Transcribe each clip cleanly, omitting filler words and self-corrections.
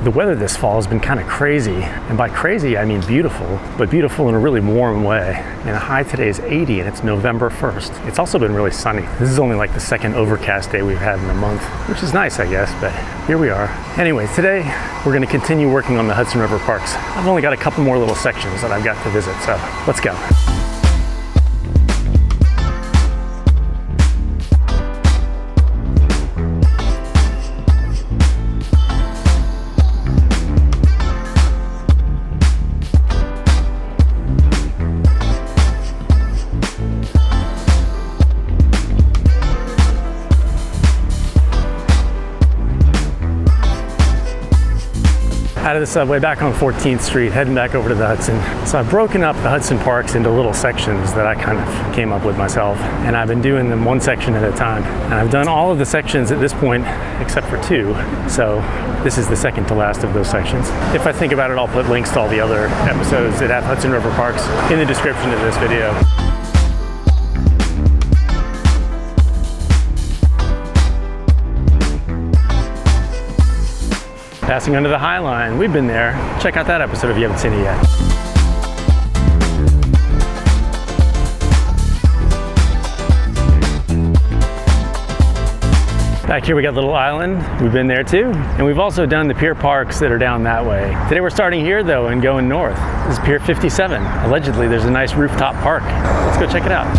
The weather this fall has been kind of crazy, and by crazy I mean beautiful, but beautiful in a really warm way. And the high today is 80 and it's November 1st. It's also been really sunny. This is only like the second overcast day we've had in a month, which is nice, I guess, but here we are. Anyways, today we're going to continue working on the Hudson River parks. I've only got a couple more little sections that I've got to visit, so let's go. Out of the subway, back on 14th Street, heading back over to the Hudson. So I've broken up the Hudson parks into little sections that I kind of came up with myself, and I've been doing them one section at a time. And I've done all of the sections at this point, except for two. So this is the second to last of those sections. If I think about it, I'll put links to all the other episodes that have Hudson River parks in the description of this video. Passing under the Highline. We've been there. Check out that episode if you haven't seen it yet. Back here we got Little Island. We've been there too. And we've also done the pier parks that are down that way. Today we're starting here though and going north. This is Pier 57. Allegedly there's a nice rooftop park. Let's go check it out.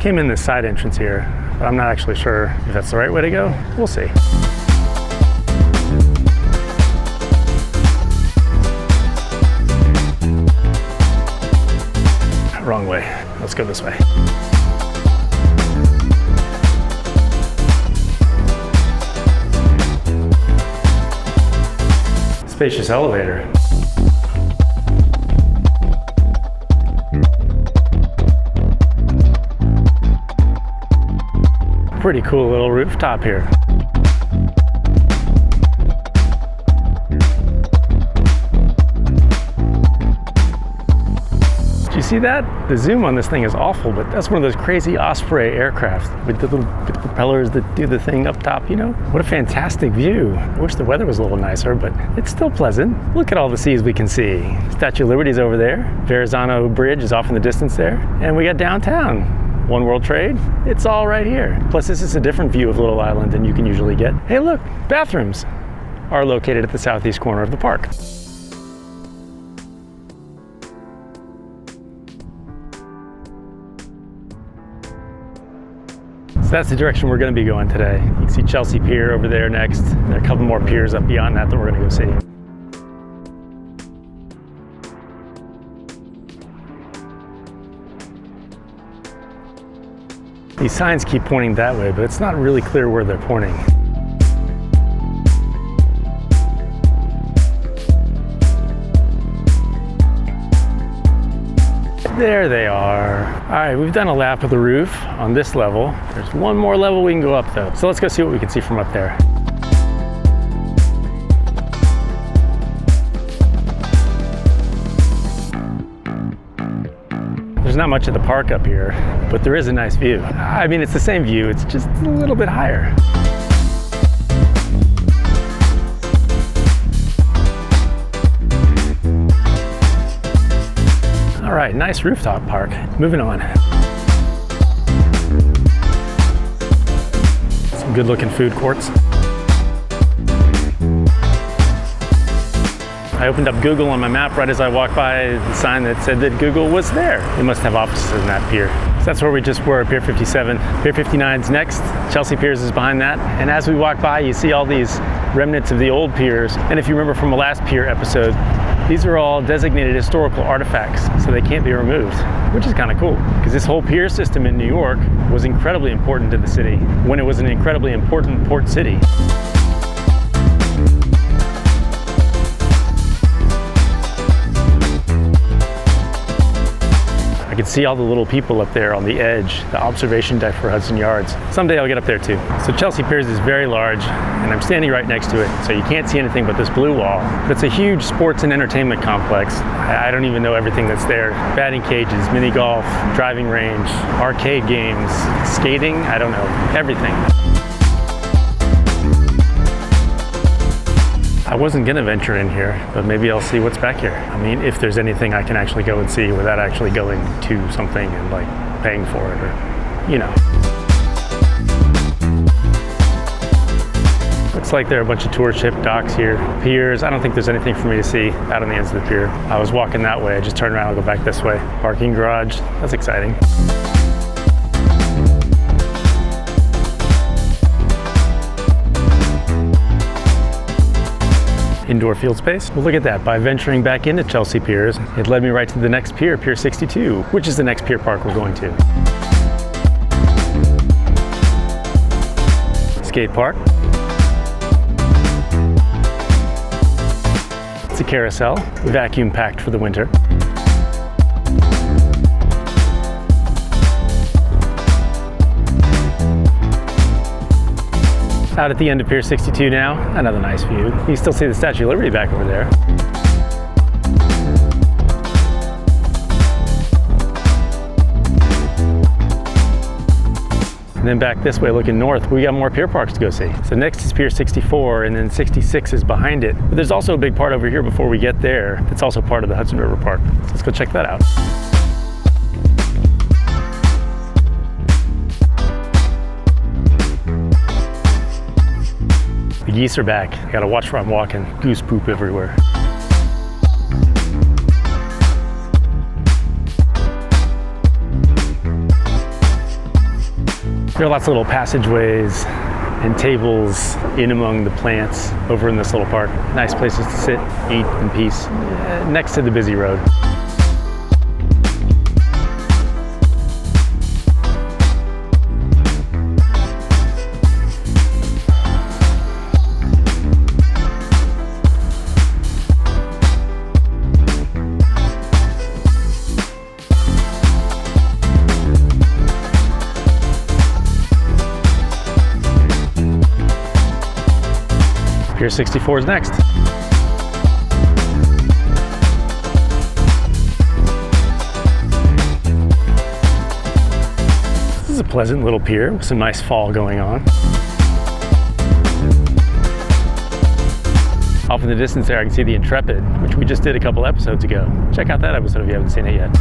Came in this side entrance here, but I'm not actually sure if that's the right way to go. We'll see. Wrong way. Let's go this way. Spacious elevator. Pretty cool little rooftop here. Did you see that? The zoom on this thing is awful, but that's one of those crazy Osprey aircraft with the little propellers that do the thing up top, you know? What a fantastic view. I wish the weather was a little nicer, but it's still pleasant. Look at all the seas we can see. Statue of Liberty's over there. Verrazano Bridge is off in the distance there. And we got downtown. One World Trade, it's all right here. Plus this is a different view of Little Island than you can usually get. Hey look, bathrooms are located at the southeast corner of the park. So that's the direction we're going to be going today. You can see Chelsea Pier over there next. There are a couple more piers up beyond that we're going to go see. These signs keep pointing that way, but it's not really clear where they're pointing. There they are. All right, we've done a lap of the roof on this level. There's one more level we can go up though. So let's go see what we can see from up there. There's not much of the park up here, but there is a nice view. I mean, it's the same view, it's just a little bit higher. All right, nice rooftop park. Moving on. Some good looking food courts. I opened up Google on my map right as I walked by the sign that said that Google was there. They must have offices in that pier. So that's where we just were, Pier 57. Pier 59's next. Chelsea Piers is behind that. And as we walk by, you see all these remnants of the old piers. And if you remember from the last pier episode, these are all designated historical artifacts, so they can't be removed, which is kind of cool. Because this whole pier system in New York was incredibly important to the city when it was an incredibly important port city. I can see all the little people up there on the edge, the observation deck for Hudson Yards. Someday I'll get up there too. So Chelsea Piers is very large, and I'm standing right next to it, so you can't see anything but this blue wall. But it's a huge sports and entertainment complex. I don't even know everything that's there. Batting cages, mini golf, driving range, arcade games, skating, I don't know, everything. I wasn't gonna venture in here, but maybe I'll see what's back here. I mean, if there's anything I can actually go and see without actually going to something and like paying for it, or, you know. Looks like there are a bunch of tour ship docks here. Piers, I don't think there's anything for me to see out on the ends of the pier. I was walking that way, I just turned around and go back this way. Parking garage, that's exciting. Indoor field space. Well, look at that. By venturing back into Chelsea Piers, it led me right to the next pier, Pier 62, which is the next pier park we're going to. Skate park. It's a carousel, vacuum packed for the winter. Out at the end of Pier 62 now, another nice view. You can still see the Statue of Liberty back over there. And then back this way looking north, we got more pier parks to go see. So next is Pier 64, and then 66 is behind it. But there's also a big part over here before we get there that's also part of the Hudson River Park. So let's go check that out. The geese are back. I gotta watch where I'm walking. Goose poop everywhere. There are lots of little passageways and tables in among the plants over in this little park. Nice places to sit, eat in peace, next to the busy road. Pier 64 is next. This is a pleasant little pier with some nice fall going on. Off in the distance there I can see the Intrepid, which we just did a couple episodes ago. Check out that episode if you haven't seen it yet.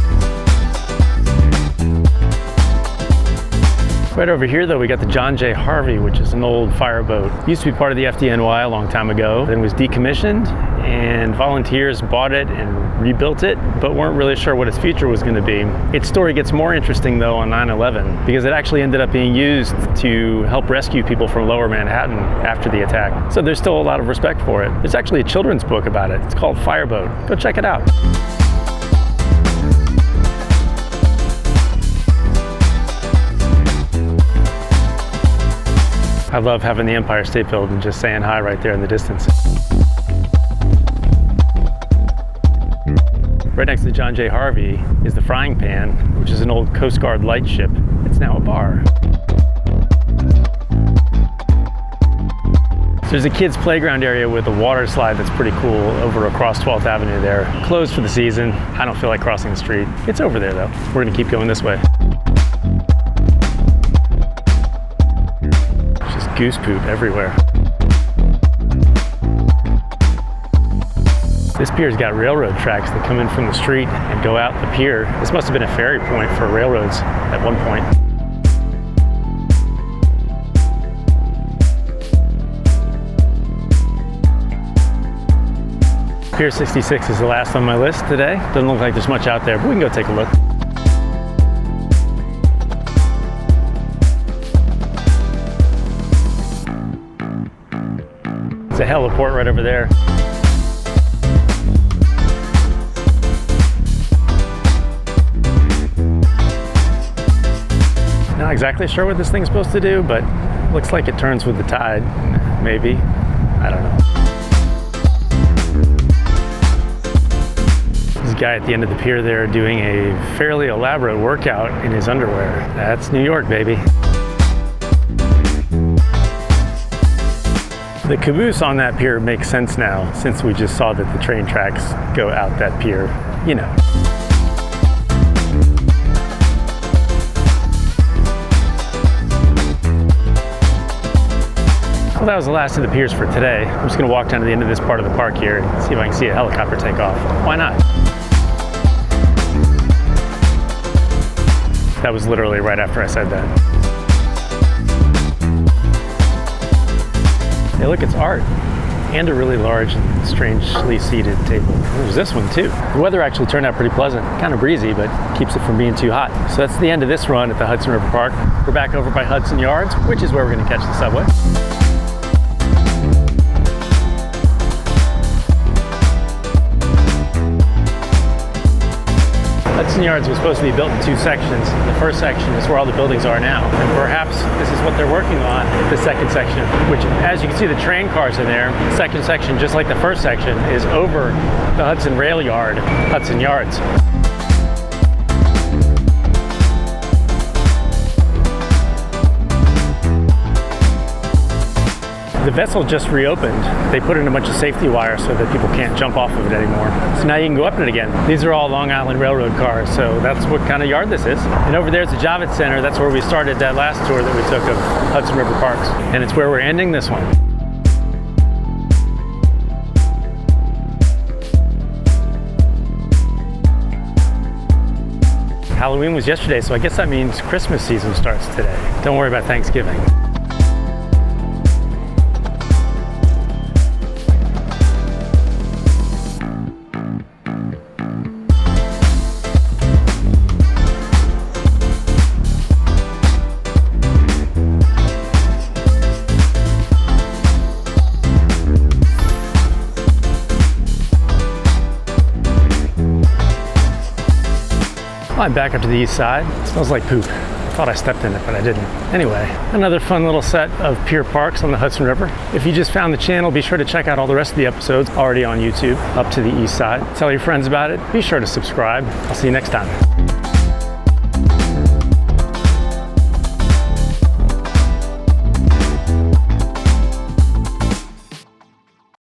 Right over here though, we got the John J. Harvey, which is an old fireboat. Used to be part of the FDNY a long time ago, then was decommissioned, and volunteers bought it and rebuilt it, but weren't really sure what its future was going to be. Its story gets more interesting though on 9/11, because it actually ended up being used to help rescue people from Lower Manhattan after the attack. So there's still a lot of respect for it. There's actually a children's book about it. It's called Fireboat. Go check it out. I love having the Empire State Building just saying hi right there in the distance. Right next to John J. Harvey is the Frying Pan, which is an old Coast Guard light ship. It's now a bar. So there's a kids' playground area with a water slide that's pretty cool over across 12th Avenue there. Closed for the season. I don't feel like crossing the street. It's over there though. We're gonna keep going this way. Goose poop everywhere. This pier's got railroad tracks that come in from the street and go out the pier. This must have been a ferry point for railroads at one point. Pier 66 is the last on my list today. Doesn't look like there's much out there, but we can go take a look. It's a heliport right over there. Not exactly sure what this thing's supposed to do, but looks like it turns with the tide. Maybe. I don't know. This is guy at the end of the pier there doing a fairly elaborate workout in his underwear. That's New York, baby. The caboose on that pier makes sense now, since we just saw that the train tracks go out that pier, you know. Well, that was the last of the piers for today. I'm just gonna walk down to the end of this part of the park here and see if I can see a helicopter take off. Why not? That was literally right after I said that. Hey, look, it's art. And a really large and strangely seated table. There's this one too. The weather actually turned out pretty pleasant. Kind of breezy, but keeps it from being too hot. So that's the end of this run at the Hudson River Park. We're back over by Hudson Yards, which is where we're gonna catch the subway. Hudson Yards was supposed to be built in two sections. The first section is where all the buildings are now. And perhaps this is what they're working on, the second section, which, as you can see, the train cars in there. The second section, just like the first section, is over the Hudson Rail Yard, Hudson Yards. The vessel just reopened. They put in a bunch of safety wires so that people can't jump off of it anymore. So now you can go up it again. These are all Long Island Railroad cars, so that's what kind of yard this is. And over there's the Javits Center. That's where we started that last tour that we took of Hudson River Parks. And it's where we're ending this one. Halloween was yesterday, so I guess that means Christmas season starts today. Don't worry about Thanksgiving. I'm back up to the east side. It smells like poop. I thought I stepped in it, but I didn't. Anyway, another fun little set of pier parks on the Hudson River. If you just found the channel, be sure to check out all the rest of the episodes already on YouTube, up to the east side. Tell your friends about it. Be sure to subscribe. I'll see you next time.